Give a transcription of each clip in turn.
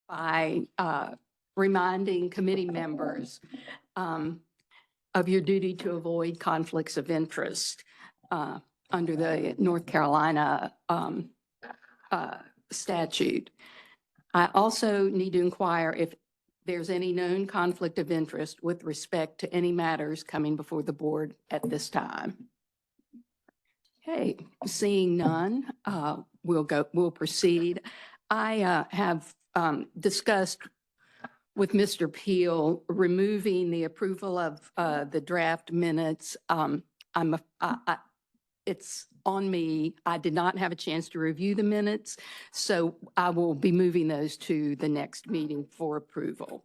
by reminding committee members of your duty to avoid conflicts of interest under the North Carolina statute. I also need to inquire if there's any known conflict of interest with respect to any matters coming before the board at this time. Okay, seeing none, we'll proceed. I have discussed with Mr. Peel removing the approval of the draft minutes. It's on me. I did not have a chance to review the minutes, so I will be moving those to the next meeting for approval.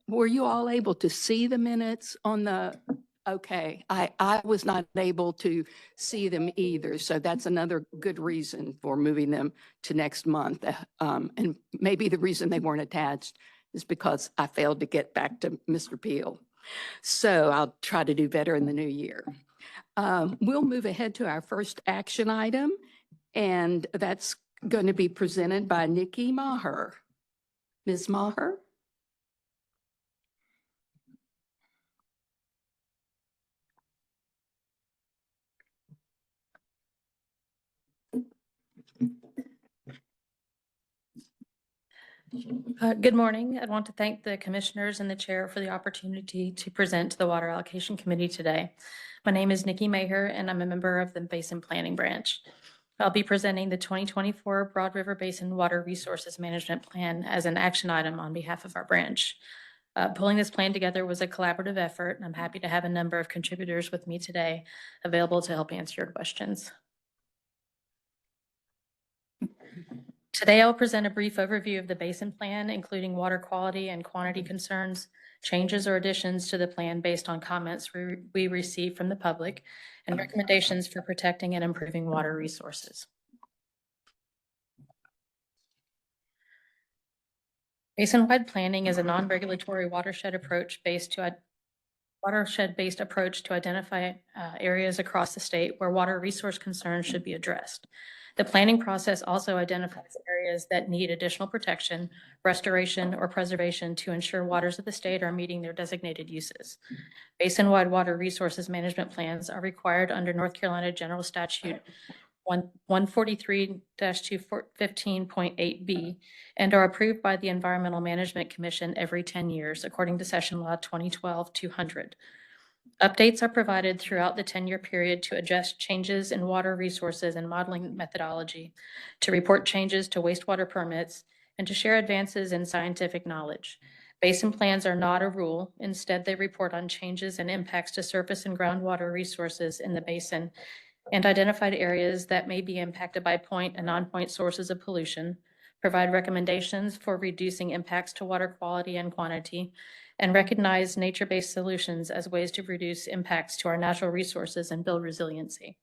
Were you all able to see the minutes on the? Okay, I was not able to see them either, so that's another good reason for moving them to next month. And maybe the reason they weren't attached is because I failed to get back to Mr. Peel. So I'll try to do better in the new year. We'll move ahead to our first action item, and that's going to be presented by Nikki Maher. Ms. Maher? Good morning. I want to thank the commissioners and the chair for the opportunity to present to the Water Allocation Committee today. My name is Nikki Maher, and I'm a member of the Basin Planning Branch. I'll be presenting the 2024 Broad River Basin Water Resources Management Plan as an action item on behalf of our branch. Pulling this plan together was a collaborative effort, and I'm happy to have a number of contributors with me today available to help answer your questions. Today, I'll present a brief overview of the Basin Plan, including water quality and quantity concerns, changes or additions to the plan based on comments we received from the public, and recommendations for protecting and improving water resources. Basin-wide planning is a non-regulatory watershed-based approach to identify areas across the state where water resource concerns should be addressed. The planning process also identifies areas that need additional protection, restoration, or preservation to ensure waters of the state are meeting their designated uses. Basin-wide water resources management plans are required under North Carolina General Statute 143-215.8b and are approved by the Environmental Management Commission every 10 years, according to Session Law 2012-200. Updates are provided throughout the 10-year period to adjust changes in water resources and modeling methodology, to report changes to wastewater permits, and to share advances in scientific knowledge. Basin plans are not a rule. Instead, they report on changes and impacts to surface and groundwater resources in the basin and identified areas that may be impacted by point and non-point sources of pollution, provide recommendations for reducing impacts to water quality and quantity, and recognize nature-based solutions as ways to reduce impacts to our natural resources and build resiliency.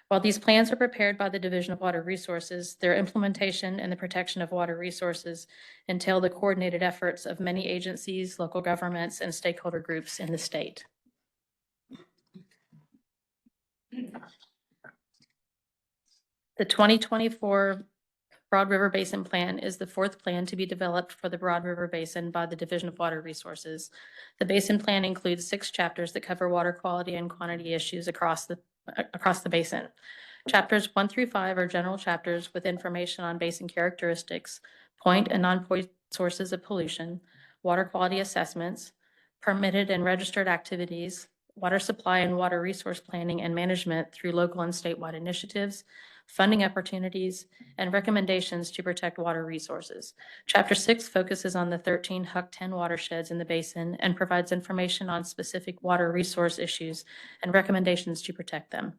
While these plans are prepared by the Division of Water Resources, their implementation and the protection of water resources entail the coordinated efforts of many agencies, local governments, and stakeholder groups in the state. The 2024 Broad River Basin Plan is the fourth plan to be developed for the Broad River Basin by the Division of Water Resources. The Basin Plan includes 6 chapters that cover water quality and quantity issues across the basin. Chapters 1 through 5 are general chapters with information on basin characteristics, point and non-point sources of pollution, water quality assessments, permitted and registered activities, water supply and water resource planning and management through local and statewide initiatives, funding opportunities, and recommendations to protect water resources. Chapter 6 focuses on the 13 HUC 10 watersheds in the basin and provides information on specific water resource issues and recommendations to protect them.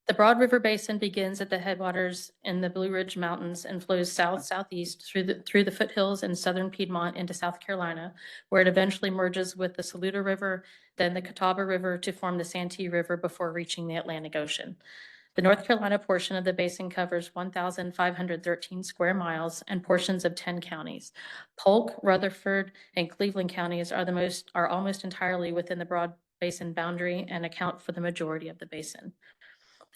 The Broad River Basin begins at the headwaters in the Blue Ridge Mountains and flows south-southeast through the foothills in southern Piedmont into South Carolina, where it eventually merges with the Saluda River, then the Catawba River to form the Santee River before reaching the Atlantic Ocean. The North Carolina portion of the basin covers 1,513 square miles and portions of 10 counties. Polk, Rutherford, and Cleveland counties are almost entirely within the Broad Basin boundary and account for the majority of the basin.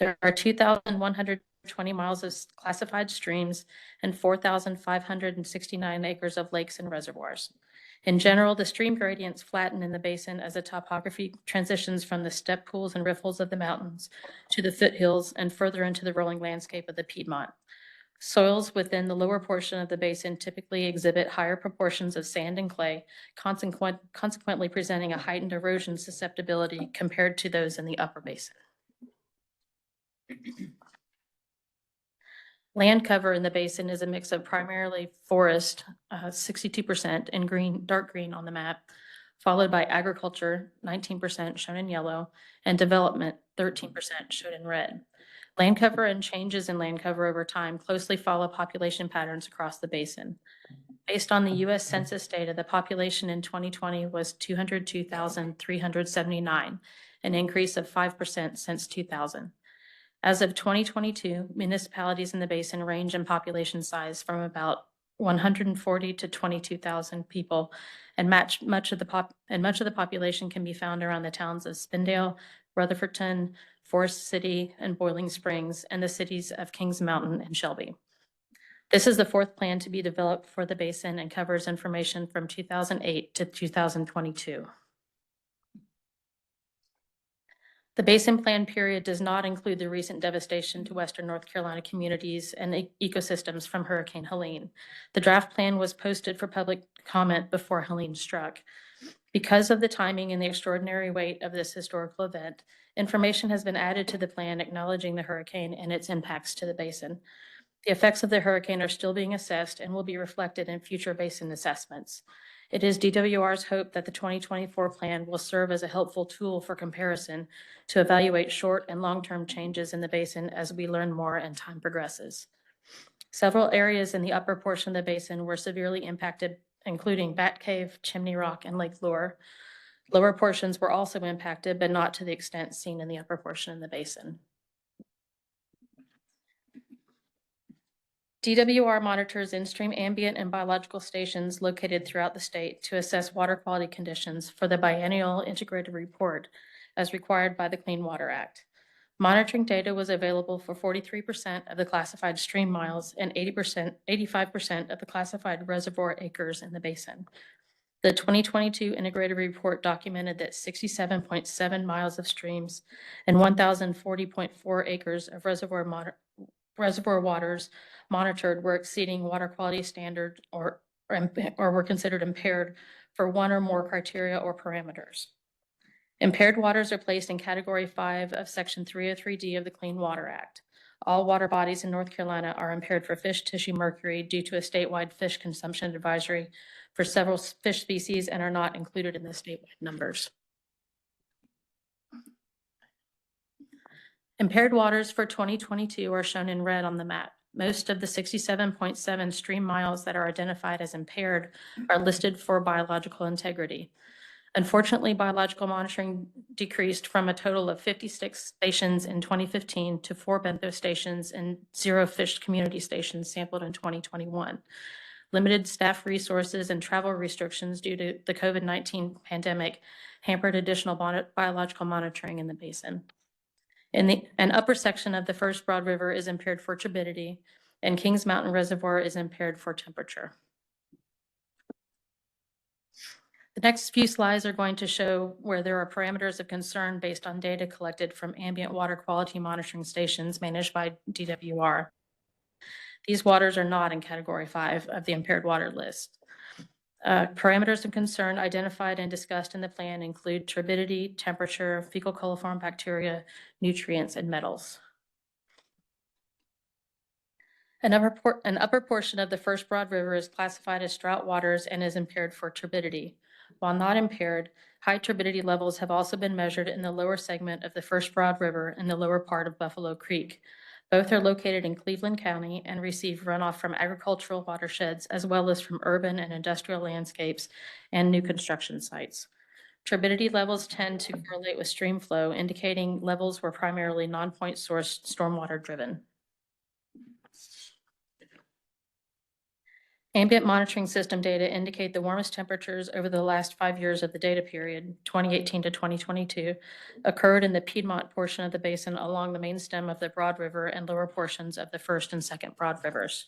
There are 2,100 20 miles of classified streams, and 4,569 acres of lakes and reservoirs. In general, the stream gradients flatten in the basin as the topography transitions from the step pools and riffles of the mountains to the foothills and further into the rolling landscape of the Piedmont. Soils within the lower portion of the basin typically exhibit higher proportions of sand and clay, consequently presenting a heightened erosion susceptibility compared to those in the upper basin. Land cover in the basin is a mix of primarily forest, 62%, and green, dark green on the map, followed by agriculture, 19% shown in yellow, and development, 13% shown in red. Land cover and changes in land cover over time closely follow population patterns across the basin. Based on the U.S. Census data, the population in 2020 was 202,379, an increase of 5% since 2000. As of 2022, municipalities in the basin range in population size from about 140 to 22,000 people, and much of the population can be found around the towns of Spindale, Rutherfordton, Forest City, and Boiling Springs, and the cities of Kings Mountain and Shelby. This is the fourth plan to be developed for the basin and covers information from 2008 to 2022. The basin plan period does not include the recent devastation to Western North Carolina communities and ecosystems from Hurricane Helene. The draft plan was posted for public comment before Helene struck. Because of the timing and the extraordinary weight of this historical event, information has been added to the plan acknowledging the hurricane and its impacts to the basin. The effects of the hurricane are still being assessed and will be reflected in future basin assessments. It is DWR's hope that the 2024 plan will serve as a helpful tool for comparison to evaluate short and long-term changes in the basin as we learn more and time progresses. Several areas in the upper portion of the basin were severely impacted, including Bat Cave, Chimney Rock, and Lake Lure. Lower portions were also impacted, but not to the extent seen in the upper portion of the basin. DWR monitors in-stream ambient and biological stations located throughout the state to assess water quality conditions for the biennial integrated report as required by the Clean Water Act. Monitoring data was available for 43% of the classified stream miles and 85% of the classified reservoir acres in the basin. The 2022 integrated report documented that 67.7 miles of streams and 1,040.4 acres of reservoir waters monitored were exceeding water quality standards or were considered impaired for one or more criteria or parameters. Impaired waters are placed in Category 5 of Section 303D of the Clean Water Act. All water bodies in North Carolina are impaired for fish tissue mercury due to a statewide fish consumption advisory for several fish species and are not included in the statewide numbers. Impaired waters for 2022 are shown in red on the map. Most of the 67.7 stream miles that are identified as impaired are listed for biological integrity. Unfortunately, biological monitoring decreased from a total of 56 stations in 2015 to 4 bentho stations and 0 fish community stations sampled in 2021. Limited staff resources and travel restrictions due to the COVID-19 pandemic hampered additional biological monitoring in the basin. An upper section of the First Broad River is impaired for turbidity, and Kings Mountain Reservoir is impaired for temperature. The next few slides are going to show where there are parameters of concern based on data collected from ambient water quality monitoring stations managed by DWR. These waters are not in Category 5 of the impaired water list. Parameters of concern identified and discussed in the plan include turbidity, temperature, fecal coliform bacteria, nutrients, and metals. An upper portion of the First Broad River is classified as drought waters and is impaired for turbidity. While not impaired, high turbidity levels have also been measured in the lower segment of the First Broad River in the lower part of Buffalo Creek. Both are located in Cleveland County and receive runoff from agricultural watersheds as well as from urban and industrial landscapes and new construction sites. Turbidity levels tend to correlate with stream flow, indicating levels were primarily non-point source stormwater driven. Ambient monitoring system data indicate the warmest temperatures over the last 5 years of the data period, 2018 to 2022, occurred in the Piedmont portion of the basin along the main stem of the Broad River and lower portions of the first and second Broad Rivers.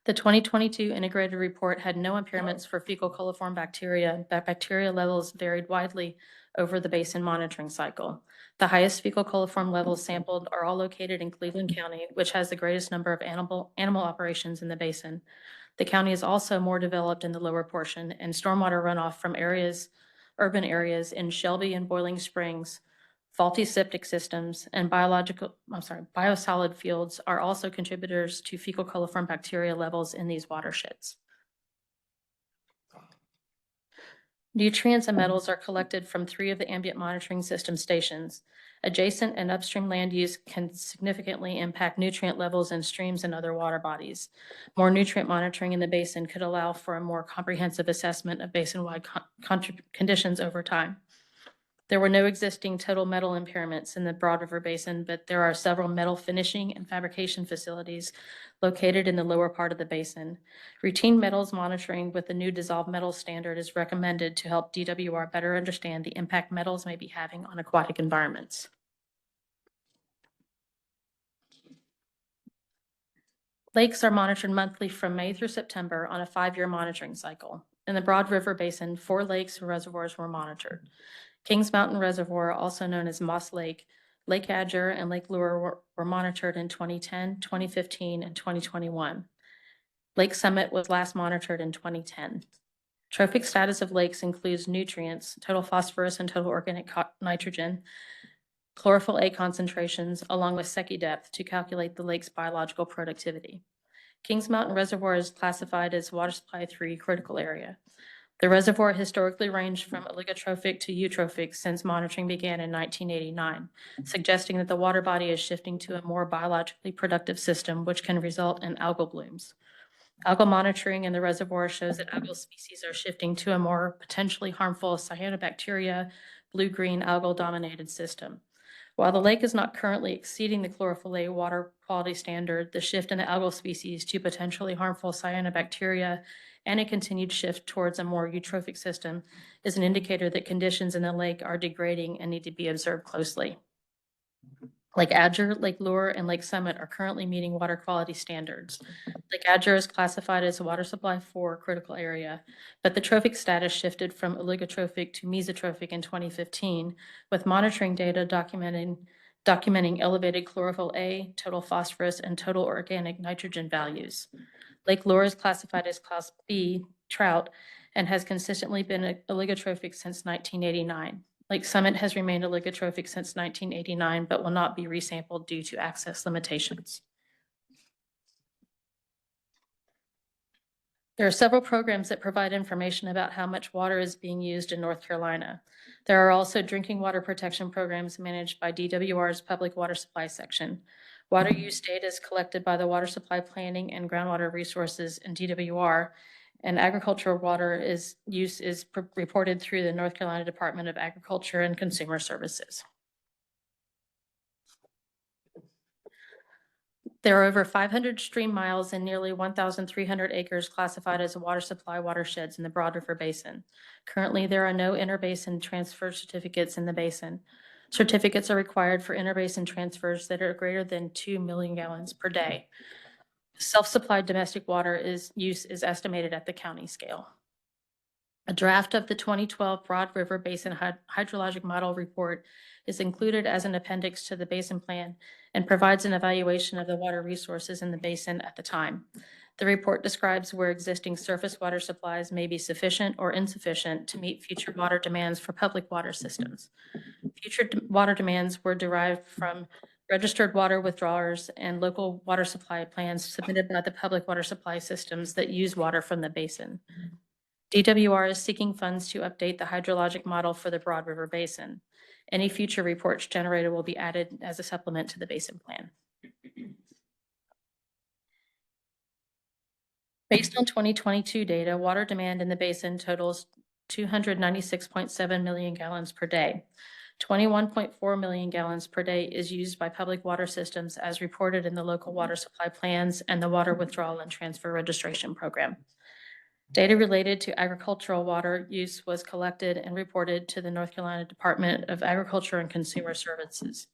The 2022 integrated report had no impairments for fecal coliform bacteria, but bacteria levels varied widely over the basin monitoring cycle. The highest fecal coliform levels sampled are all located in Cleveland County, which has the greatest number of animal operations in the basin. The county is also more developed in the lower portion, and stormwater runoff from urban areas in Shelby and Boiling Springs, faulty septic systems, and biosolid fields are also contributors to fecal coliform bacteria levels in these watersheds. Nutrients and metals are collected from 3 of the ambient monitoring system stations. Adjacent and upstream land use can significantly impact nutrient levels in streams and other water bodies. More nutrient monitoring in the basin could allow for a more comprehensive assessment of basin-wide conditions over time. There were no existing total metal impairments in the Broad River Basin, but there are several metal finishing and fabrication facilities located in the lower part of the basin. Routine metals monitoring with the new dissolved metal standard is recommended to help DWR better understand the impact metals may be having on aquatic environments. Lakes are monitored monthly from May through September on a 5-year monitoring cycle. In the Broad River Basin, 4 lakes and reservoirs were monitored. Kings Mountain Reservoir, also known as Moss Lake, Lake Adger, and Lake Lure were monitored in 2010, 2015, and 2021. Lake Summit was last monitored in 2010. Trophic status of lakes includes nutrients, total phosphorus and total organic nitrogen, chlorophyll A concentrations, along with Secchi depth to calculate the lake's biological productivity. Kings Mountain Reservoir is classified as Water Supply 3 critical area. The reservoir historically ranged from oligotrophic to eutrophic since monitoring began in 1989, suggesting that the water body is shifting to a more biologically productive system, which can result in algal blooms. Algal monitoring in the reservoir shows that algal species are shifting to a more potentially harmful cyanobacteria, blue-green algal-dominated system. While the lake is not currently exceeding the chlorophyll A water quality standard, the shift in the algal species to potentially harmful cyanobacteria and a continued shift towards a more eutrophic system is an indicator that conditions in the lake are degrading and need to be observed closely. Lake Adger, Lake Lure, and Lake Summit are currently meeting water quality standards. Lake Adger is classified as a Water Supply 4 critical area, but the trophic status shifted from oligotrophic to mesotrophic in 2015, with monitoring data documenting elevated chlorophyll A, total phosphorus, and total organic nitrogen values. Lake Lure is classified as Class B trout and has consistently been oligotrophic since 1989. Lake Summit has remained oligotrophic since 1989, but will not be resampled due to access limitations. There are several programs that provide information about how much water is being used in North Carolina. There are also drinking water protection programs managed by DWR's Public Water Supply section. Water use data is collected by the Water Supply Planning and Groundwater Resources in DWR, and agricultural water use is reported through the North Carolina Department of Agriculture and Consumer Services. There are over 500 stream miles and nearly 1,300 acres classified as water supply watersheds in the Broad River Basin. Currently, there are no interbasin transfer certificates in the basin. Certificates are required for interbasin transfers that are greater than 2 million gallons per day. Self-supplied domestic water use is estimated at the county scale. A draft of the 2012 Broad River Basin Hydrologic Model Report is included as an appendix to the basin plan and provides an evaluation of the water resources in the basin at the time. The report describes where existing surface water supplies may be sufficient or insufficient to meet future water demands for public water systems. Future water demands were derived from registered water withdrawers and local water supply plans submitted by the public water supply systems that use water from the basin. DWR is seeking funds to update the hydrologic model for the Broad River Basin. Any future reports generated will be added as a supplement to the basin plan. Based on 2022 data, water demand in the basin totals 296.7 million gallons per day. 21.4 million gallons per day is used by public water systems as reported in the local water supply plans and the water withdrawal and transfer registration program. Data related to agricultural water use was collected and reported to the North Carolina Department of Agriculture and Consumer Services.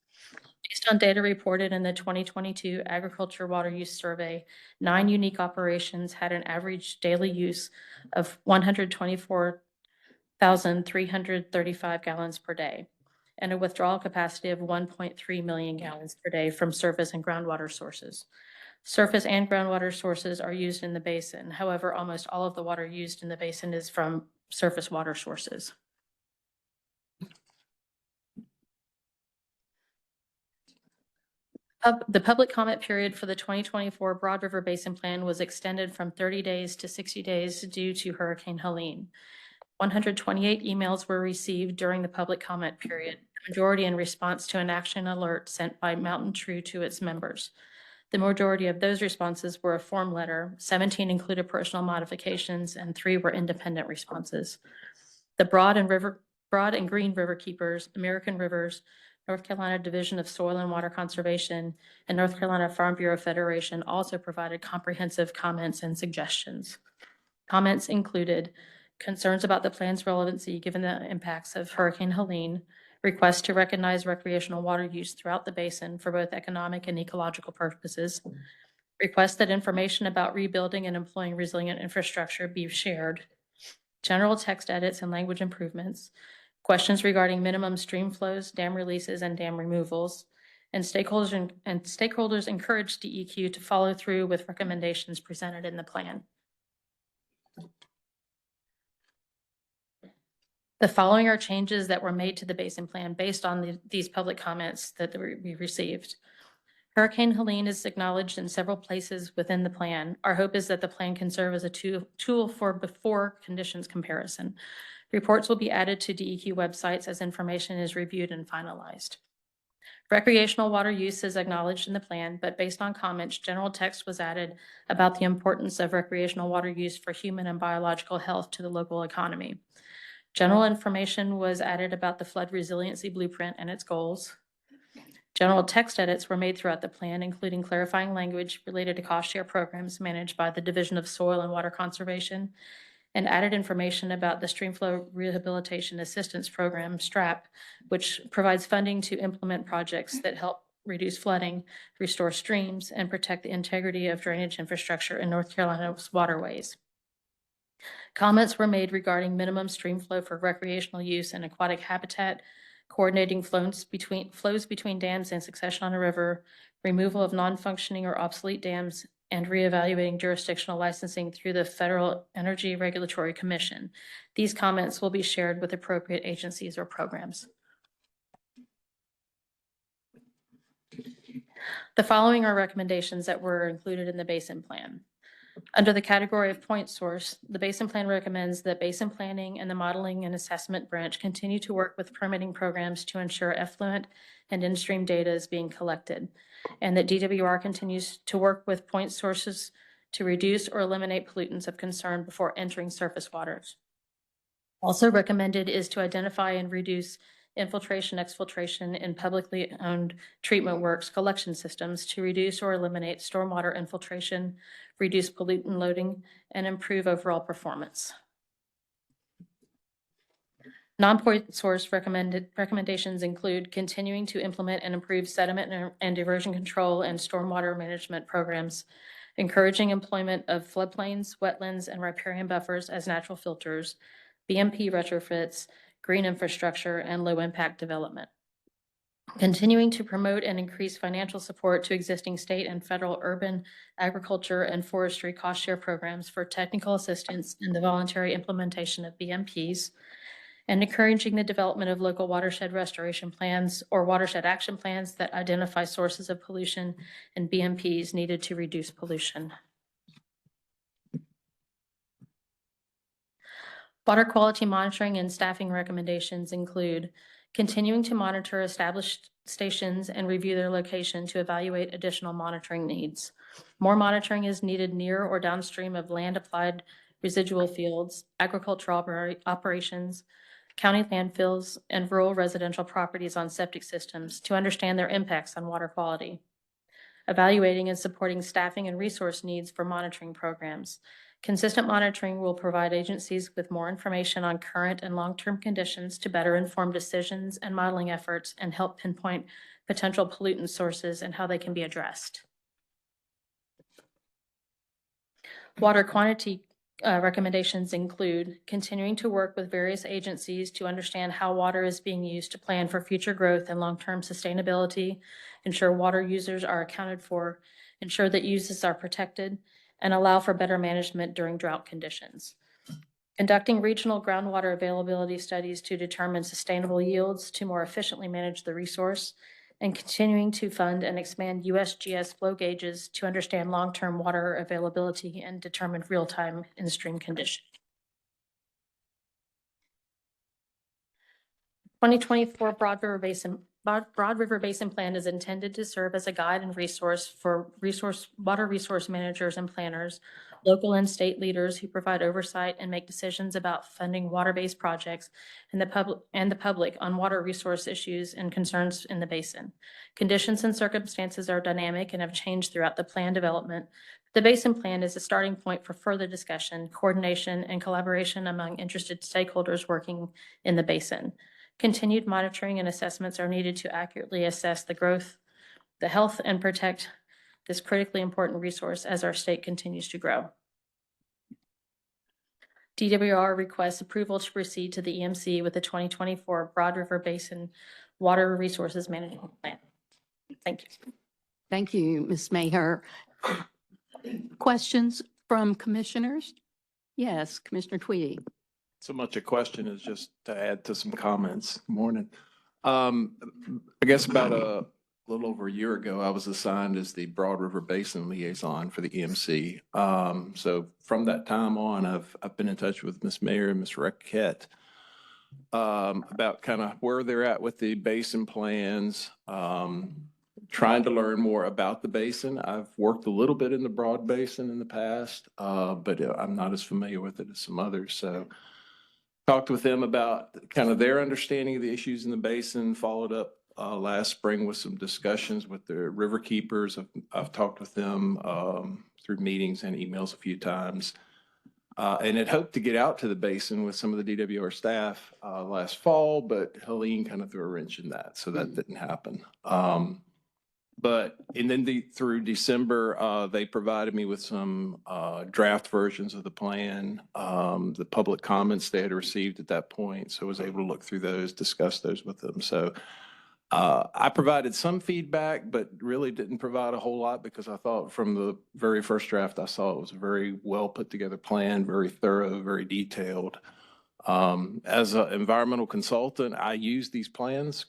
Based on data reported in the 2022 Agriculture Water Use Survey, 9 unique operations had an average daily use of 124,335 gallons per day and a withdrawal capacity of 1.3 million gallons per day from surface and groundwater sources. Surface and groundwater sources are used in the basin. However, almost all of the water used in the basin is from surface water sources. The public comment period for the 2024 Broad River Basin Plan was extended from 30 days to 60 days due to Hurricane Helene. 128 emails were received during the public comment period, the majority in response to an action alert sent by Mountain True to its members. The majority of those responses were a form letter, 17 included personal modifications, and 3 were independent responses. The Broad and Green River Keepers, American Rivers, North Carolina Division of Soil and Water Conservation, and North Carolina Farm Bureau Federation also provided comprehensive comments and suggestions. Comments included concerns about the plan's relevancy given the impacts of Hurricane Helene, requests to recognize recreational water use throughout the basin for both economic and ecological purposes, requests that information about rebuilding and employing resilient infrastructure be shared, general text edits and language improvements, questions regarding minimum stream flows, dam releases, and dam removals, and stakeholders encouraged DEQ to follow through with recommendations presented in the plan. The following are changes that were made to the basin plan based on these public comments that we received. Hurricane Helene is acknowledged in several places within the plan. Our hope is that the plan can serve as a tool for before conditions comparison. Reports will be added to DEQ websites as information is reviewed and finalized. Recreational water use is acknowledged in the plan, but based on comments, general text was added about the importance of recreational water use for human and biological health to the local economy. General information was added about the flood resiliency blueprint and its goals. General text edits were made throughout the plan, including clarifying language related to cost share programs managed by the Division of Soil and Water Conservation, and added information about the Streamflow Rehabilitation Assistance Program, STRAP, which provides funding to implement projects that help reduce flooding, restore streams, and protect the integrity of drainage infrastructure in North Carolina's waterways. Comments were made regarding minimum stream flow for recreational use and aquatic habitat, coordinating flows between dams and succession on a river, removal of non-functioning or obsolete dams, and reevaluating jurisdictional licensing through the Federal Energy Regulatory Commission. These comments will be shared with appropriate agencies or programs. The following are recommendations that were included in the basin plan. Under the category of point source, the basin plan recommends that basin planning and the modeling and assessment branch continue to work with permitting programs to ensure effluent and in-stream data is being collected, and that DWR continues to work with point sources to reduce or eliminate pollutants of concern before entering surface waters. Also recommended is to identify and reduce infiltration, exfiltration in publicly owned treatment works collection systems to reduce or eliminate stormwater infiltration, reduce pollutant loading, and improve overall performance. Non-point source recommendations include continuing to implement and improve sediment and erosion control and stormwater management programs, encouraging employment of floodplains, wetlands, and riparian buffers as natural filters, BMP retrofits, green infrastructure, and low-impact development. Continuing to promote and increase financial support to existing state and federal urban, agriculture, and forestry cost share programs for technical assistance in the voluntary implementation of BMPs, and encouraging the development of local watershed restoration plans or watershed action plans that identify sources of pollution and BMPs needed to reduce pollution. Water quality monitoring and staffing recommendations include continuing to monitor established stations and review their location to evaluate additional monitoring needs. More monitoring is needed near or downstream of land-applied residual fields, agricultural operations, county landfills, and rural residential properties on septic systems to understand their impacts on water quality. Evaluating and supporting staffing and resource needs for monitoring programs. Consistent monitoring will provide agencies with more information on current and long-term conditions to better inform decisions and modeling efforts and help pinpoint potential pollutant sources and how they can be addressed. Water quantity recommendations include continuing to work with various agencies to understand how water is being used to plan for future growth and long-term sustainability, ensure water users are accounted for, ensure that uses are protected, and allow for better management during drought conditions. Conducting regional groundwater availability studies to determine sustainable yields to more efficiently manage the resource, and continuing to fund and expand USGS flow gauges to understand long-term water availability and determine real-time in-stream conditions. 2024 Broad River Basin Plan is intended to serve as a guide and resource for water resource managers and planners, local and state leaders who provide oversight and make decisions about funding water-based projects, and the public on water resource issues and concerns in the basin. Conditions and circumstances are dynamic and have changed throughout the plan development. The Basin Plan is a starting point for further discussion, coordination, and collaboration among interested stakeholders working in the basin. Continued monitoring and assessments are needed to accurately assess the growth, the health, and protect this critically important resource as our state continues to grow. DWR requests approval to proceed to the EMC with the 2024 Broad River Basin Water Resources Management Plan. Thank you. Thank you, Ms. Maher. Questions from commissioners? Yes, Commissioner Tweedy. So much a question is just to add to some comments. Morning. I guess about a little over a year ago, I was assigned as the Broad River Basin liaison for the EMC. So from that time on, I've been in touch with Ms. Mayer and Ms. Raquette about kind of where they're at with the basin plans, trying to learn more about the basin. I've worked a little bit in the Broad Basin in the past, but I'm not as familiar with it as some others. So talked with them about kind of their understanding of the issues in the basin, followed up last spring with some discussions with the river keepers. I've talked with them through meetings and emails a few times, and had hoped to get out to the basin with some of the DWR staff last fall, but Helene kind of threw a wrench in that, so that didn't happen. And then through December, they provided me with some draft versions of the plan, the public comments they had received at that point. So I was able to look through those, discuss those with them. So I provided some feedback, but really didn't provide a whole lot because I thought from the very first draft I saw it was a very well put together plan, very thorough, very detailed. As an environmental consultant, I use these plans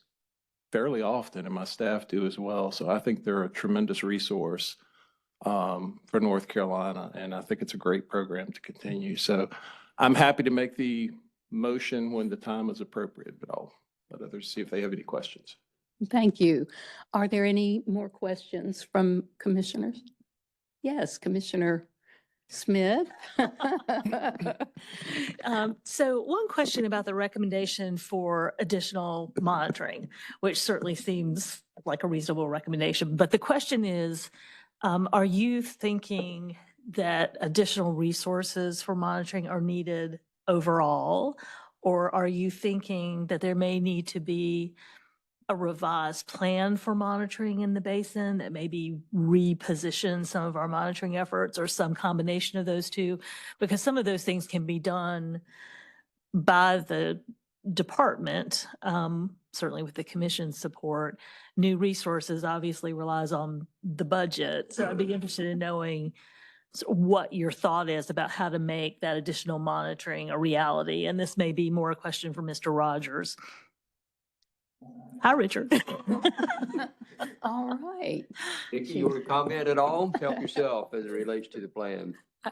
fairly often, and my staff do as well. So I think they're a tremendous resource for North Carolina, and I think it's a great program to continue. So I'm happy to make the motion when the time is appropriate, but I'll let others see if they have any questions. Thank you. Are there any more questions from commissioners? Yes, Commissioner Smith. So one question about the recommendation for additional monitoring, which certainly seems like a reasonable recommendation. But the question is, are you thinking that additional resources for monitoring are needed overall? Or are you thinking that there may need to be a revised plan for monitoring in the basin that maybe reposition some of our monitoring efforts, or some combination of those two? Because some of those things can be done by the department, certainly with the commission's support. New resources obviously relies on the budget. So I'd be interested in knowing what your thought is about how to make that additional monitoring a reality. And this may be more a question for Mr. Rogers. Hi, Richard. All right. Nikki, you want to comment at all? Help yourself as it relates to the plan. I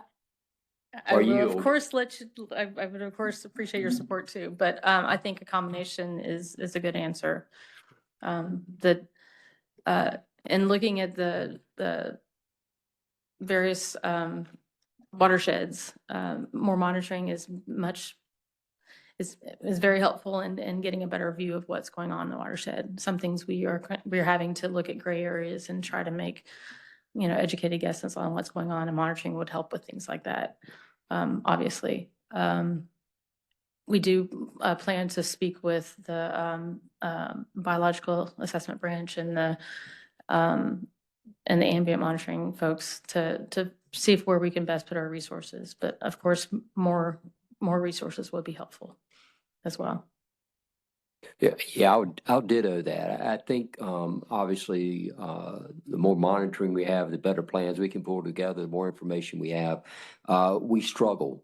Or will, yield. of course, I would, of course, appreciate your support too, but I think a combination is a good answer. In looking at the various watersheds, more monitoring is much is very helpful in getting a better view of what's going on in the watershed. Some things we're having to look at gray areas and try to make, educated guesses on what's going on, and monitoring would help with things like that. Obviously, we do plan to speak with the biological assessment branch and the ambient monitoring folks to see where we can best put our resources. But of course, more resources would be helpful as well. Yeah, I'll ditto that. I think, obviously, the more monitoring we have, the better plans we can pull together, the more information we have. We struggle,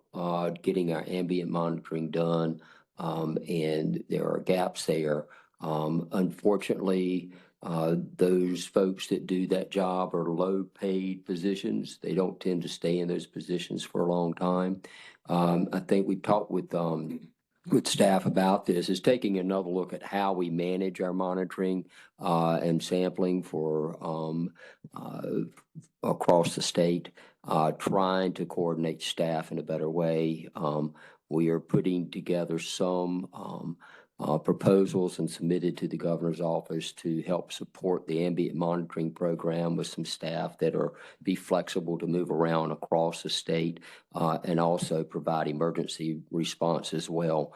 getting our ambient monitoring done, and there are gaps there. Unfortunately, those folks that do that job are low-paid positions. They don't tend to stay in those positions for a long time. I think we talked with staff about this, is taking another look at how we manage our monitoring and sampling for across the state, trying to coordinate staff in a better way. We are putting together some proposals and submitted to the governor's office to help support the ambient monitoring program with some staff that be flexible to move around across the state, and also provide emergency response as well.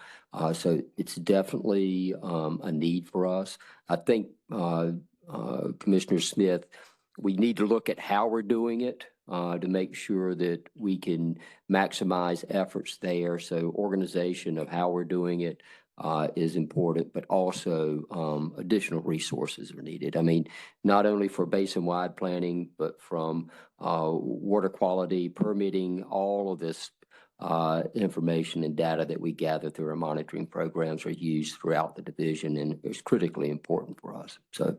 So it's definitely a need for us. I think, Commissioner Smith, we need to look at how we're doing it to make sure that we can maximize efforts there. So organization of how we're doing it is important, but also additional resources are needed. I mean, not only for basin-wide planning, but from water quality, permitting, all of this information and data that we gather through our monitoring programs are used throughout the division, and it's critically important for us. So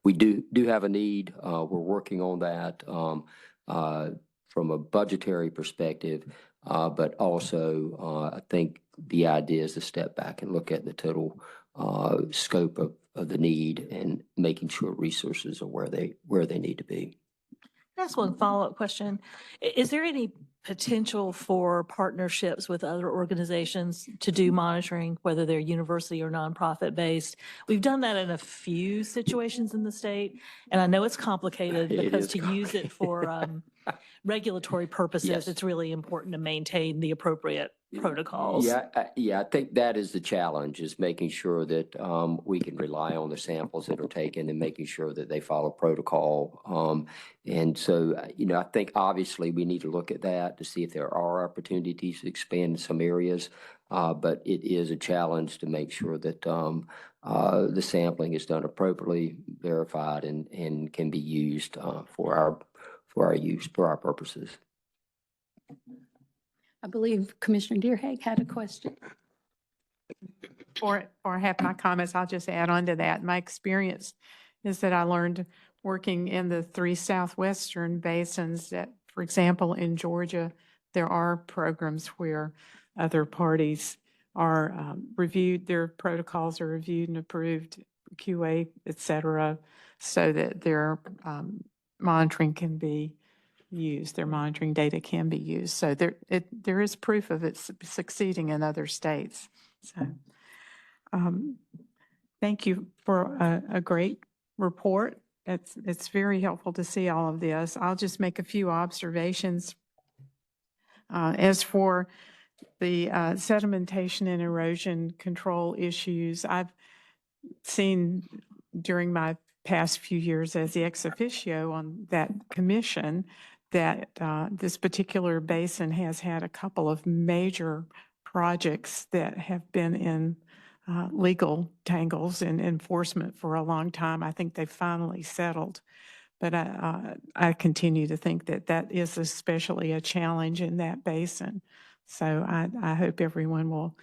we do have a need. We're working on that from a budgetary perspective, but also I think the idea is to step back and look at the total scope of the need and making sure resources are where they need to be. That's one follow-up question. Is there any potential for partnerships with other organizations to do monitoring, whether they're university or nonprofit based? We've done that in a few situations in the state, and I know it's complicated It because is to use it for regulatory purposes, Yes. it's really important to maintain the appropriate protocols. Yeah, I think that is the challenge, is making sure that we can rely on the samples that are taken and making sure that they follow protocol. And so, I think obviously we need to look at that to see if there are opportunities to expand in some areas. But it is a challenge to make sure that the sampling is done appropriately, verified, and can be used for our purposes. I believe Commissioner Deerhag had a question. Or I have my comments, I'll just add on to that. My experience is that I learned working in the 3 southwestern basins that, for example, in Georgia, there are programs where other parties are reviewed, their protocols are reviewed and approved, QA, et cetera, so that their monitoring can be used, their monitoring data can be used. So there is proof of it succeeding in other states. So thank you for a great report. It's very helpful to see all of this. I'll just make a few observations. As for the sedimentation and erosion control issues, I've seen during my past few years as the ex officio on that commission that this particular basin has had a couple of major projects that have been in legal tangles and enforcement for a long time. I think they finally settled, but I continue to think that is especially a challenge in that basin. So I hope everyone will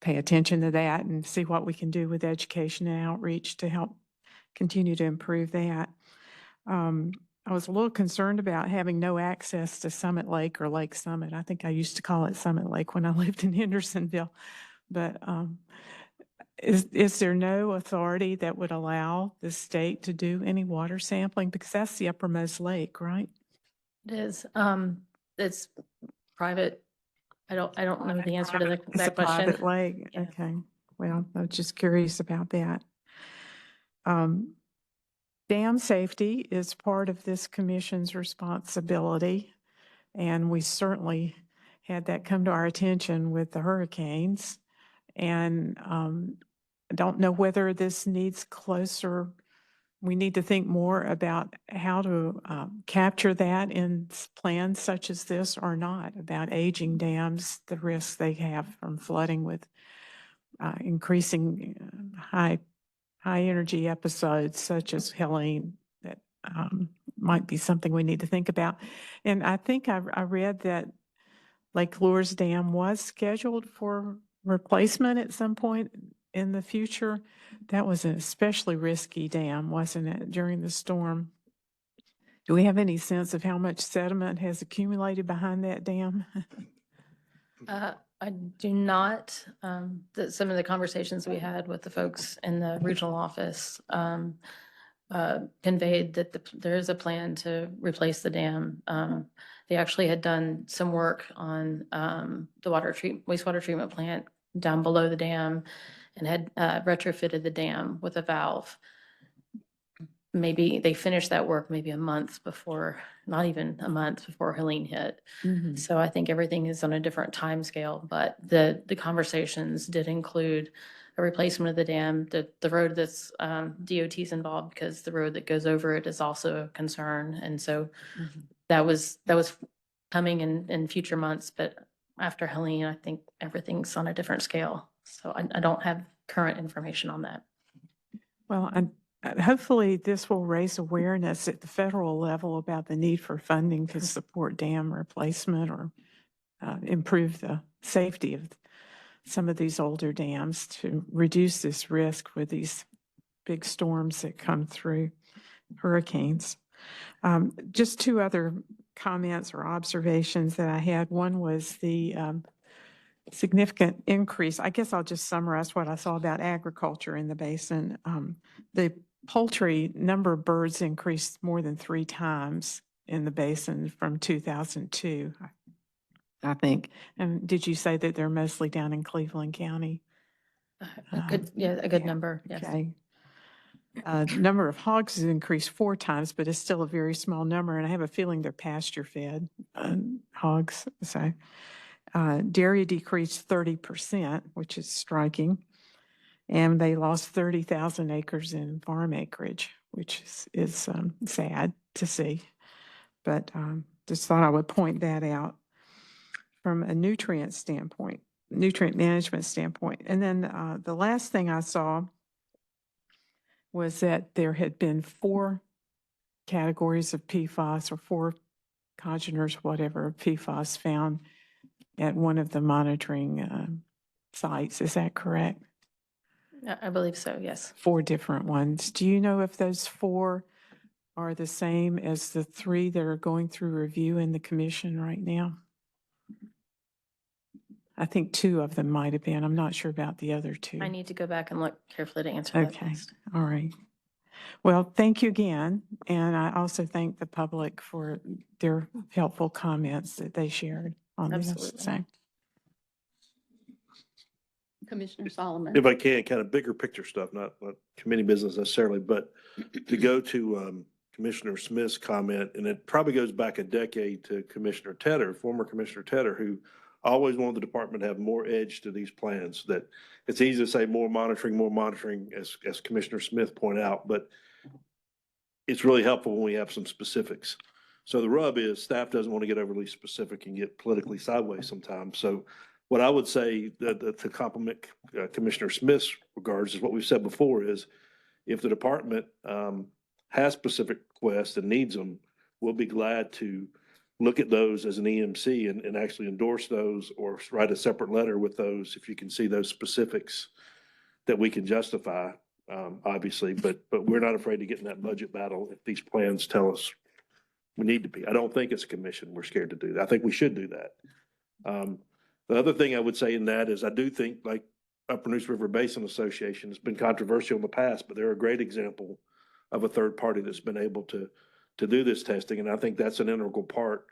pay attention to that and see what we can do with education and outreach to help continue to improve that. I was a little concerned about having no access to Summit Lake or Lake Summit. I think I used to call it Summit Lake when I lived in Hendersonville. But is there no authority that would allow the state to do any water sampling? Because that's the uppermost lake, right? It is. It's private I don't know the answer to It's a that question. private lake. Yeah. Okay. Well, I was just curious about that. Dam safety is part of this commission's responsibility, and we certainly had that come to our attention with the hurricanes. And I don't know whether this needs closer, we need to think more about how to capture that in plans such as this or not, about aging dams, the risks they have from flooding with increasing high energy episodes such as Helene. That might be something we need to think about. And I think I read that Lake Lures Dam was scheduled for replacement at some point in the future. That was an especially risky dam, wasn't it, during the storm? Do we have any sense of how much sediment has accumulated behind that dam? I do not. Some of the conversations we had with the folks in the regional office conveyed that there is a plan to replace the dam. They actually had done some work on the wastewater treatment plant down below the dam and had retrofitted the dam with a valve. Maybe they finished that work maybe a month before, not even a month before Helene hit. Mhm. So I think everything is on a different time scale, but the conversations did include a replacement of the dam, the road that's DOT's involved because the road that goes over it is also a concern. And so Mhm. that was coming in future months, but after Helene, I think everything's on a different scale. So I don't have current information on that. Well, hopefully this will raise awareness at the federal level about the need for funding to support dam replacement or improve the safety of some of these older dams to reduce this risk with these big storms that come through, hurricanes. Just two other comments or observations that I had. One was the significant increase. I guess I'll just summarize what I saw about agriculture in the basin. The poultry number of birds increased more than 3 times in the basin from 2002, I think. And did you say that they're mostly down in Cleveland County? A good number, yes. Okay. Number of hogs has increased 4 times, but it's still a very small number. And I have a feeling they're pasture fed hogs. So dairy decreased 30%, which is striking. And they lost 30,000 acres in farm acreage, which is sad to see. But just thought I would point that out from a nutrient standpoint, nutrient management standpoint. And then the last thing I saw was that there had been 4 categories of PFAS or 4 congeners, whatever, of PFAS found at one of the monitoring sites. Is that correct? I believe so, yes. 4 different ones. Do you know if those 4 are the same as the 3 that are going through review in the commission right now? I think 2 of them might have been. I'm not sure about the other 2. I need to go back and look carefully to answer that. Okay, next. all right. Well, thank you again. And I also thank the public for their helpful comments that they shared on this. Absolutely. So, Commissioner Solomon. If I can, kind of bigger picture stuff, not committee business necessarily, but to go to Commissioner Smith's comment, and it probably goes back a decade to Commissioner Tedder, former Commissioner Tedder, who always wanted the department to have more edge to these plans. That it's easy to say more monitoring, as Commissioner Smith pointed out, but it's really helpful when we have some specifics. So the rub is staff doesn't want to get overly specific and get politically sideways sometimes. So what I would say to compliment Commissioner Smith's regards is what we've said before is if the department has specific requests and needs them, we'll be glad to look at those as an EMC and actually endorse those or write a separate letter with those if you can see those specifics that we can justify, obviously. But we're not afraid to get in that budget battle if these plans tell us we need to be. I don't think it's a commission we're scared to do that. I think we should do that. The other thing I would say in that is I do think like Upper Neuse River Basin Association has been controversial in the past, but they're a great example of a third party that's been able to do this testing. And I think that's an integral part,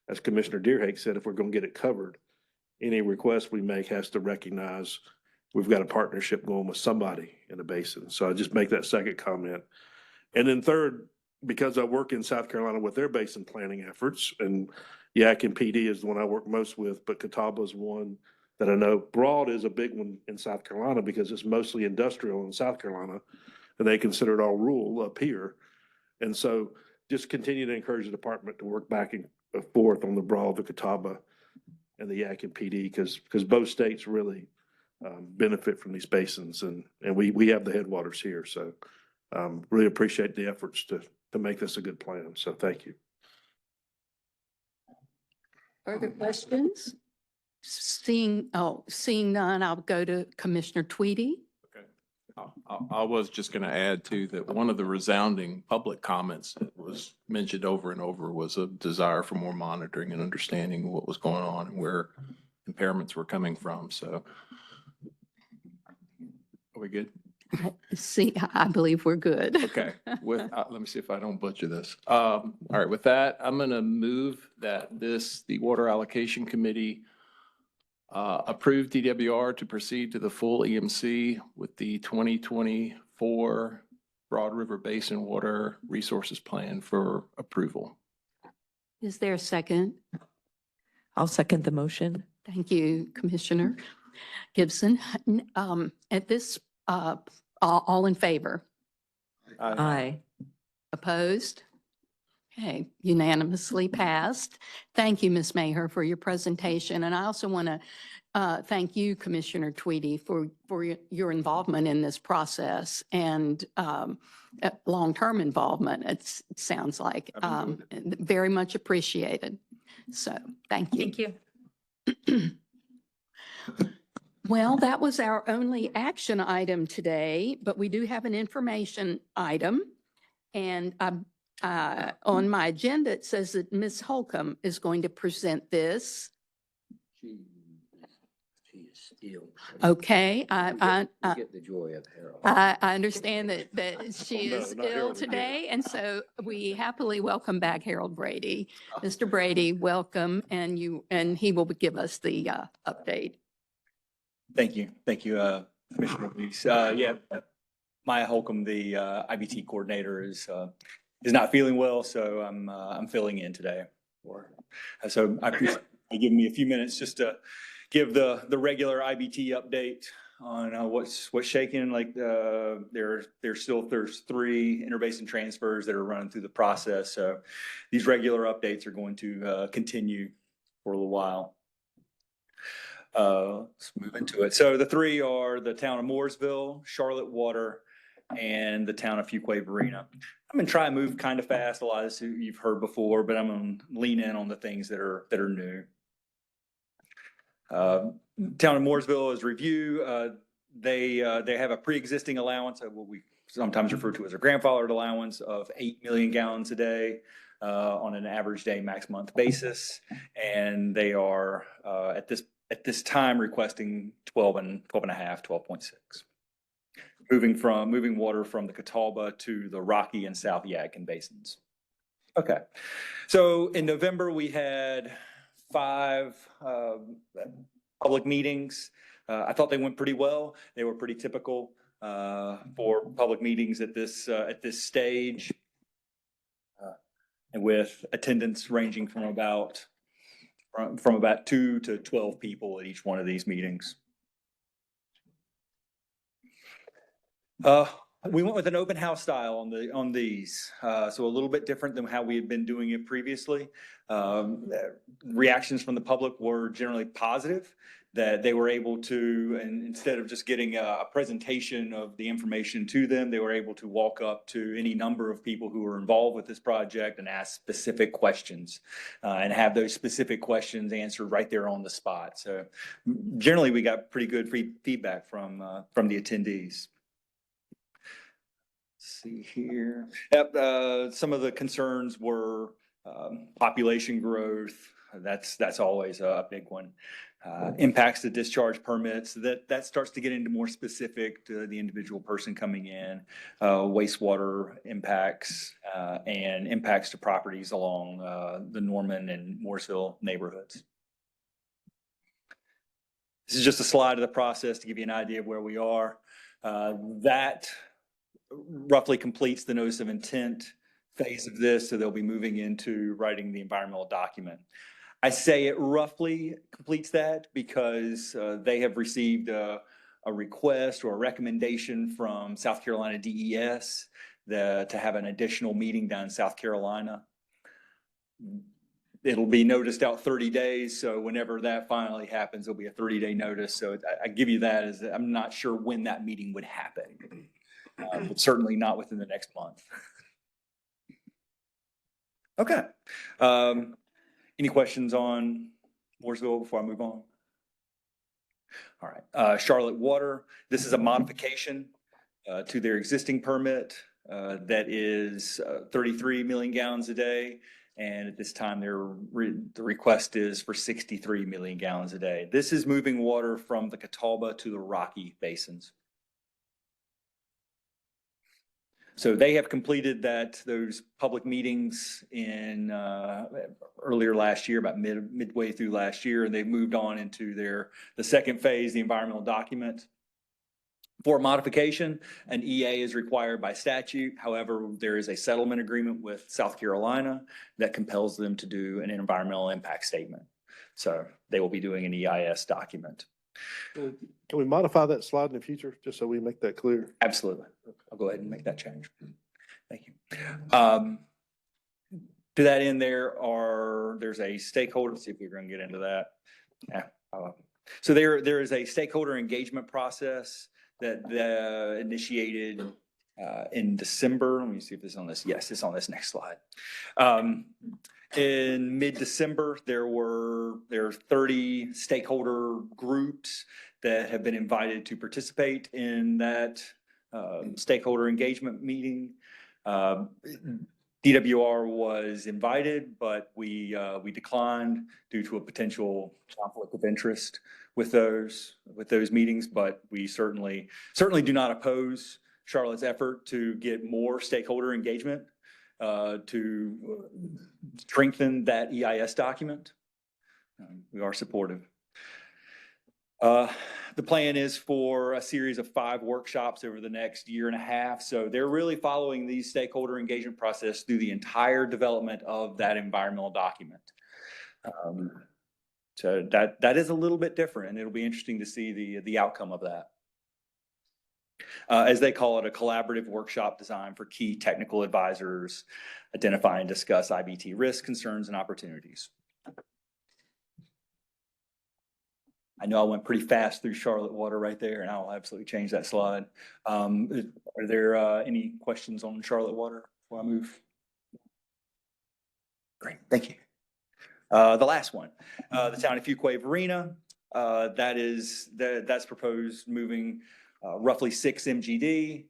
as Commissioner Deerhake said, if we're going to get it covered, any request we make has to recognize we've got a partnership going with somebody in the basin. So I just make that second comment. And then third, because I work in South Carolina with their basin planning efforts, and Yak and PD is the one I work most with, but Catawba is one that I know. Broad is a big one in South Carolina because it's mostly industrial in South Carolina, and they consider it all rural up here. And so just continue to encourage the department to work back and forth on the Broad, the Catawba, and the Yak and PD, because both states really benefit from these basins, and we have the headwaters here. So really appreciate the efforts to make this a good plan. So thank you. Further questions? Seeing none, I'll go to Commissioner Tweedy. Okay. I was just going to add too that one of the resounding public comments that was mentioned over and over was a desire for more monitoring and understanding of what was going on and where impairments were coming from. So are we good? See, I believe we're good. Okay, with, let me see if I don't butcher this. All right, with that, I'm gonna move that the Water Allocation Committee approve DWR to proceed to the full EMC with the 2024 Broad River Basin Water Resources Plan for approval. Is there a second? I'll second the motion. Thank you, Commissioner Gibson. At this, all in favor? Aye. Opposed? Okay, unanimously passed. Thank you, Ms. Maher, for your presentation. And I also want to thank you, Commissioner Tweedy, for your involvement in this process and long-term involvement, it sounds like. Very much appreciated. So, thank you. Thank you. Well, that was our only action item today, but we do have an information item. And on my agenda, it says that Ms. Holcomb is going to present this. She is still. Okay, We get the joy of Harold. I understand that she No, is not ill Harold again. today, and so we happily welcome back Harold Brady. Mr. Brady, welcome, and he will give us the update. Thank you. Thank you, Commissioner Reese. Yeah, Maya Holcomb, the IBT coordinator, is not feeling well, so I'm filling in today. So I appreciate you giving me a few minutes just to give the regular IBT update on what's shaking. Like there's 3 interbasin transfers that are running through the process. So these regular updates are going to continue for a little while. Let's move into it. So the 3 are the town of Mooresville, Charlotte Water, and the town of Fuquay-Varina. I'm gonna try and move kind of fast. A lot of this you've heard before, but I'm gonna lean in on the things that are new. Town of Mooresville is review. They have a pre-existing allowance of what we sometimes refer to as a grandfathered allowance of 8 million gallons a day on an average day max month basis, and they are at this time requesting 12.6. Moving water from the Catawba to the Rocky and South Yadkin basins. Okay, so in November we had 5 public meetings. I thought they went pretty well. They were pretty typical for public meetings at this stage, and with attendance ranging from about 2 to 12 people at each one of these meetings. We went with an open house style on these, so a little bit different than how we had been doing it previously. Reactions from the public were generally positive, that they were able to, and instead of just getting a presentation of the information to them, they were able to walk up to any number of people who were involved with this project and ask specific questions, and have those specific questions answered right there on the spot. So generally, we got pretty good feedback from the attendees. See here. Yep, some of the concerns were population growth. That's always a big one. Impacts to discharge permits. That starts to get into more specific to the individual person coming in. Wastewater impacts and impacts to properties along the Norman and Mooresville neighborhoods. This is just a slide of the process to give you an idea of where we are. That roughly completes the notice of intent phase of this, so they'll be moving into writing the environmental document. I say it roughly completes that because they have received a request or a recommendation from South Carolina DES to have an additional meeting down in South Carolina. It'll be noticed out 30 days, so whenever that finally happens, there'll be a 30-day notice. So I give you that as I'm not sure when that meeting would happen, but certainly not within the next month. Okay. Any questions on Mooresville before I move on? All right. Charlotte Water, this is a modification to their existing permit that is 33 million gallons a day. And at this time, the request is for 63 million gallons a day. This is moving water from the Catawba to the Rocky basins. So they have completed those public meetings in earlier last year, about midway through last year, and they've moved on into the second phase, the environmental document. For modification, an EA is required by statute. However, there is a settlement agreement with South Carolina that compels them to do an environmental impact statement. So they will be doing an EIS document. Can we modify that slide in the future, just so we make that clear? Absolutely. I'll go ahead and make that change. Thank you. To that end, there's a stakeholder, let's see if we're going to get into that. Yeah. So there is a stakeholder engagement process that initiated in December. Let me see if it's on this. Yes, it's on this next slide. In mid-December, there are 30 stakeholder groups that have been invited to participate in that stakeholder engagement meeting. DWR was invited, but we declined due to a potential conflict of interest with those meetings. But we certainly do not oppose Charlotte's effort to get more stakeholder engagement to strengthen that EIS document. We are supportive. The plan is for a series of 5 workshops over the next year and a half. So they're really following the stakeholder engagement process through the entire development of that environmental document. So that is a little bit different, and it'll be interesting to see the outcome of that. As they call it, a collaborative workshop designed for key technical advisors, identify and discuss IBT risks, concerns, and opportunities. I know I went pretty fast through Charlotte Water right there, and I'll absolutely change that slide. Are there any questions on Charlotte Water before I move? Great, thank you. The last one, the town of Fuquay-Varina, that's proposed moving roughly 6 MGD,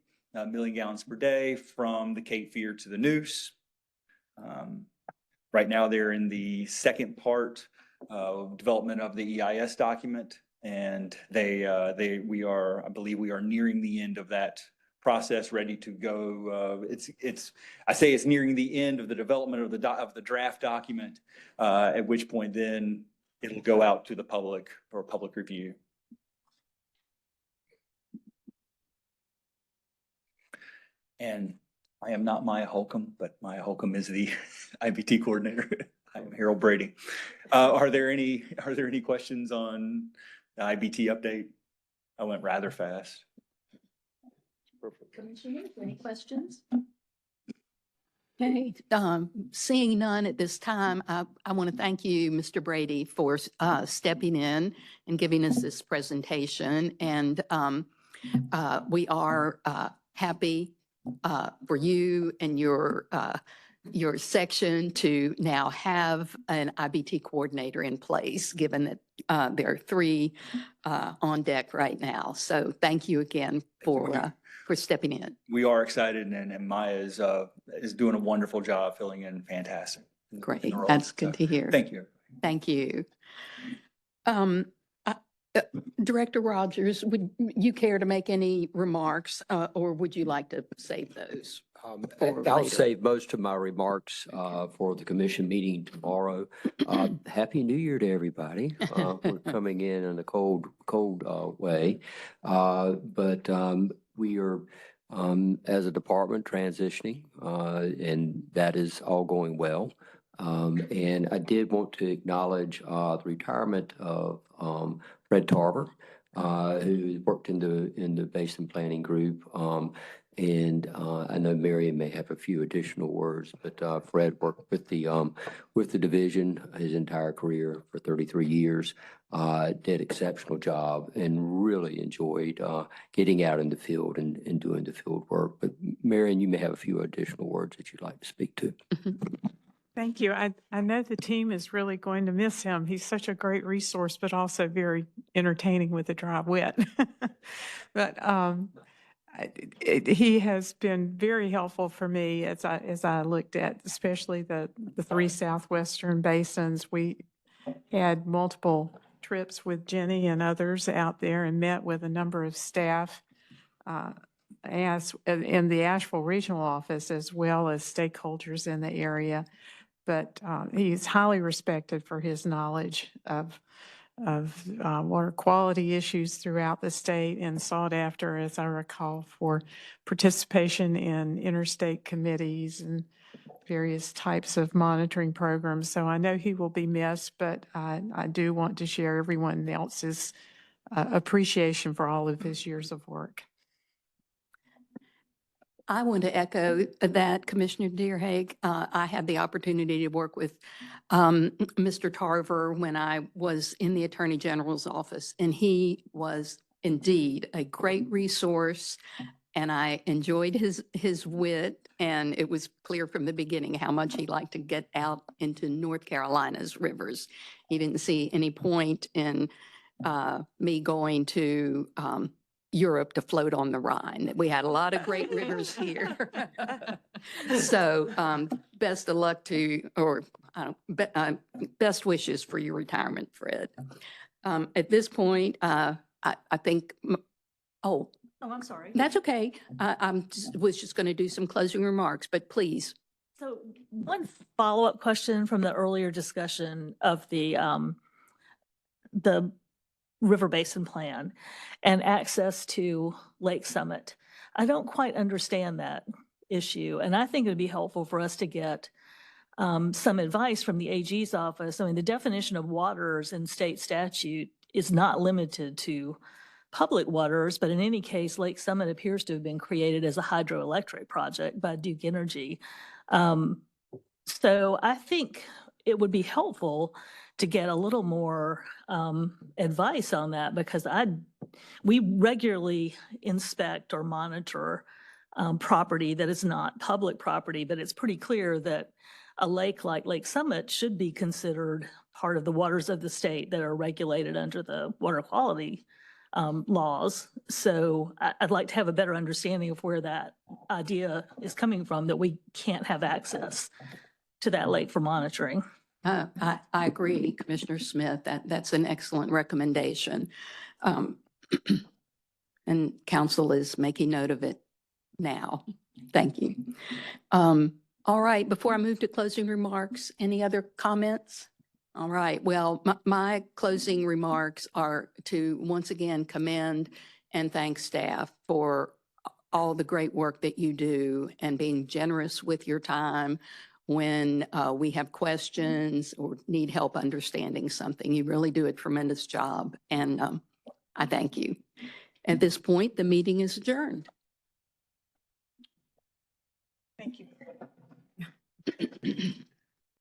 million gallons per day, from the Cape Fear to the Noose. Right now, they're in the second part of development of the EIS document, and I believe we are nearing the end of that process, ready to go. I say it's nearing the end of the development of the draft document, at which point then it'll go out to the public for public review. And I am not Maya Holcomb, but Maya Holcomb is the IBT coordinator. I'm Harold Brady. Are there any questions on the IBT update? I went rather fast. Commissioners, any questions? Okay, seeing none at this time, I want to thank you, Mr. Brady, for stepping in and giving us this presentation. And we are happy for you and your section to now have an IBT coordinator in place, given that there are 3 on deck right now. So thank you again for stepping in. We are excited, and Maya is doing a wonderful job, filling in fantastic. Great, that's good to hear. Thank you. Thank you. Director Rogers, would you care to make any remarks, or would you like to save those? for I'll later. save most of my remarks for the commission meeting tomorrow. Happy New Year to everybody. We're coming in a cold way. But we are, as a department, transitioning, and that is all going well. And I did want to acknowledge the retirement of Fred Tarver, who worked in the Basin Planning Group. And I know Marion may have a few additional words, but Fred worked with the division his entire career for 33 years. Did exceptional job and really enjoyed getting out in the field and doing the field work. But Marion, you may have a few additional words that you'd like to speak to. Thank you. I know the team is really going to miss him. He's such a great resource, but also very entertaining with a dry wit. But he has been very helpful for me as I looked at, especially the three southwestern basins. We had multiple trips with Jenny and others out there and met with a number of staff as in the Asheville Regional Office, as well as stakeholders in the area. But he's highly respected for his knowledge of water quality issues throughout the state and sought after, as I recall, for participation in interstate committees and various types of monitoring programs. So I know he will be missed, but I do want to share everyone else's appreciation for all of his years of work. I want to echo that, Commissioner Deerhage. I had the opportunity to work with Mr. Tarver when I was in the Attorney General's office, and he was indeed a great resource, and I enjoyed his wit, and it was clear from the beginning how much he liked to get out into North Carolina's rivers. He didn't see any point in me going to Europe to float on the Rhine. We had a lot of great rivers here. So best of luck best wishes for your retirement, Fred. At this point, I think, Oh, I'm sorry. that's okay. Was just going to do some closing remarks, but please. So one follow-up question from the earlier discussion of the River Basin Plan and access to Lake Summit. I don't quite understand that issue, and I think it would be helpful for us to get some advice from the AG's office. I mean, the definition of waters in state statute is not limited to public waters, but in any case, Lake Summit appears to have been created as a hydroelectric project by Duke Energy. So I think it would be helpful to get a little more advice on that, because we regularly inspect or monitor property that is not public property, but it's pretty clear that a lake like Lake Summit should be considered part of the waters of the state that are regulated under the water quality laws. So I'd like to have a better understanding of where that idea is coming from, that we can't have access to that lake for monitoring. I agree, Commissioner Smith. That's an excellent recommendation. And council is making note of it now. Thank you. All right, before I move to closing remarks, any other comments? All right, well, my closing remarks are to once again commend and thank staff for all the great work that you do and being generous with your time when we have questions or need help understanding something. You really do a tremendous job, and I thank you. At this point, the meeting is adjourned. Thank you.